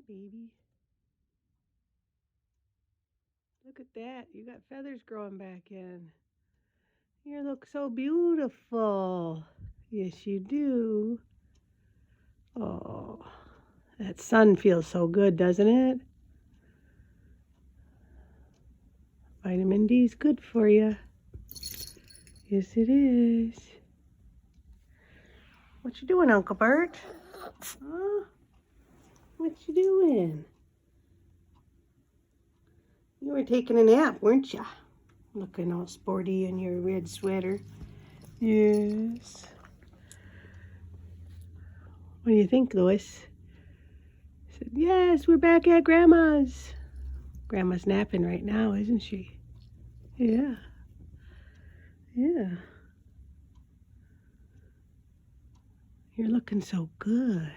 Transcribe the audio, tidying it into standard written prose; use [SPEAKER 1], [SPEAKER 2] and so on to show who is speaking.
[SPEAKER 1] baby. Look at that. You got feathers growing back in. You look so beautiful. Yes, you do. Oh, that sun feels so good, doesn't it? Vitamin D is good for you. Yes, it is. What you doing, Uncle Burt? Huh? What you doing? You were taking a nap, weren't you? Looking all sporty in your red sweater. Yes. What do you think, Lois? I said, yes, we're back at Grandma's. Grandma's napping right now, isn't she? Yeah. Yeah. You're looking so good.